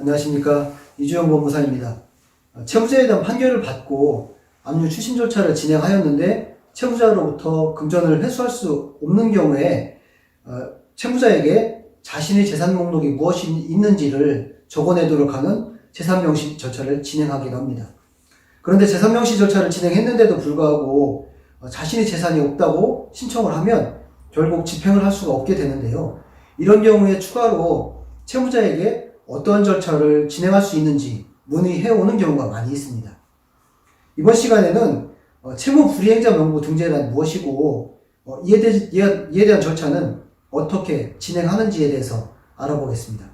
안녕하십니까. 이주영 법무사입니다. 채무자에 대한 판결을 받고 압류 추심 절차를 진행하였는데 채무자로부터 금전을 회수할 수 없는 경우에 채무자에게 자신의 재산 목록이 무엇이 있는지를 적어내도록 하는 재산명시 절차를 진행하기도 합니다. 그런데 재산명시 절차를 진행했는데도 불구하고 자신의 재산이 없다고 신청을 하면 결국 집행을 할 수가 없게 되는데요. 이런 경우에 추가로 채무자에게 어떠한 절차를 진행할 수 있는지 문의해오는 경우가 많이 있습니다. 이번 시간에는 채무 불이행자 명부 등재란 무엇이고 이에 대한 절차는 어떻게 진행하는지에 대해서 알아보겠습니다.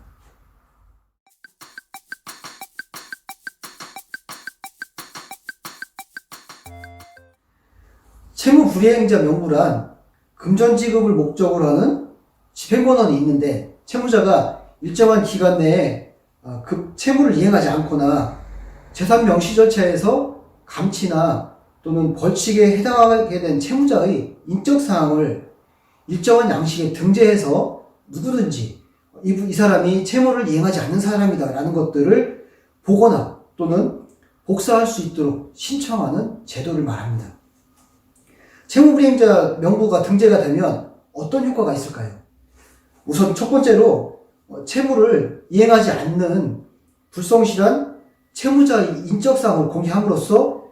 채무 불이행자 명부란 금전 지급을 목적으로 하는 집행권한이 있는데 채무자가 일정한 기간 내에 그 채무를 이행하지 않거나 재산 명시 절차에서 감치나 또는 벌칙에 해당하게 된 채무자의 인적 사항을 일정한 양식에 등재해서 누구든지 이 사람이 채무를 이행하지 않는 사람이다 라는 것들을 보거나 또는 복사할 수 있도록 신청하는 제도를 말합니다. 채무불이행자 명부가 등재가 되면 어떤 효과가 있을까요? 우선 첫 번째로 채무를 이행하지 않는 불성실한 채무자의 인적사항을 공개함으로써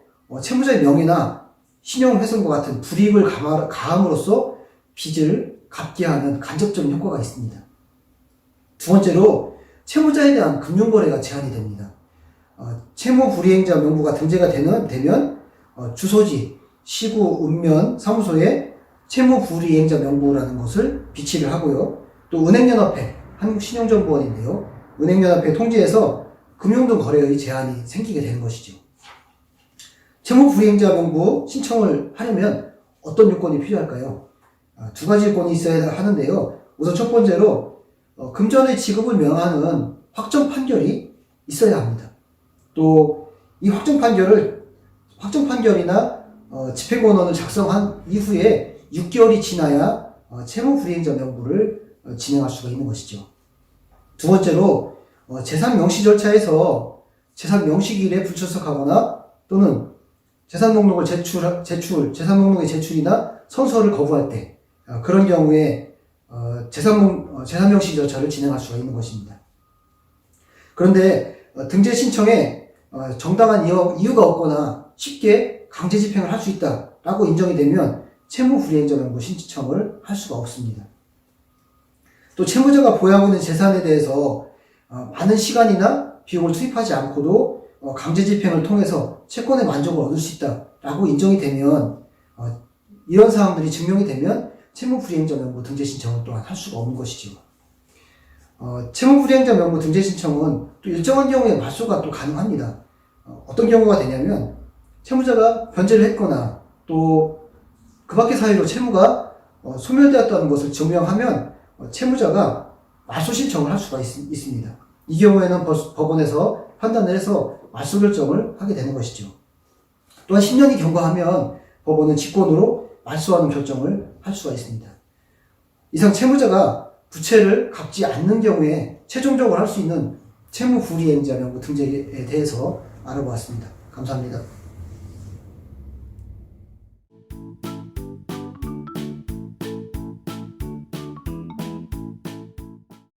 채무자의 명예나 신용훼손과 같은 불이익을 가함으로써 빚을 갚게 하는 간접적인 효과가 있습니다. 두 번째로 채무자에 대한 금융거래가 제한이 됩니다. 채무불이행자 명부가 등재가 되면 주소지, 시구, 읍면, 사무소에 채무불이행자 명부라는 것을 비치를 하고요. 또 은행연합회, 한국신용정보원인데요. 은행연합회 통지에서 금융등 거래의 제한이 생기게 되는 것이죠. 채무불이행자 명부 신청을 하려면 어떤 요건이 필요할까요? 두 가지 요건이 있어야 하는데요. 우선 첫 번째로 금전의 지급을 명하는 확정 판결이 있어야 합니다. 또 이 확정 판결이나 집행권원을 작성한 이후에 6개월이 지나야 채무불이행자 명부를 진행할 수가 있는 것이죠. 두 번째로 재산 명시 절차에서 재산 명시일에 불출석하거나 또는 재산 목록의 제출이나 선서를 거부할 때 그런 경우에 재산 명시 절차를 진행할 수가 있는 것입니다. 그런데 등재 신청에 정당한 이유가 없거나 쉽게 강제 집행을 할 수 있다라고 인정이 되면 채무불이행자 명부 신청을 할 수가 없습니다. 또 채무자가 보유하고 있는 재산에 대해서 많은 시간이나 비용을 투입하지 않고도 강제 집행을 통해서 채권의 만족을 얻을 수 있다라고 인정이 되면 이런 사항들이 증명이 되면 채무불이행자 명부 등재 신청을 또한 할 수가 없는 것이죠. 채무불이행자 명부 등재 신청은 또 일정한 경우에 말소가 또 가능합니다. 어떤 경우가 되냐면 채무자가 변제를 했거나 또 그 밖의 사유로 채무가 소멸되었다는 것을 증명하면 채무자가 말소 신청을 할 수가 있습니다. 이 경우에는 법원에서 판단을 해서 말소 결정을 하게 되는 것이죠. 또한 10년이 경과하면 법원은 직권으로 말소하는 결정을 할 수가 있습니다. 이상 채무자가 부채를 갚지 않는 경우에 최종적으로 할 수 있는 채무불이행자 명부 등재에 대해서 알아보았습니다. 감사합니다.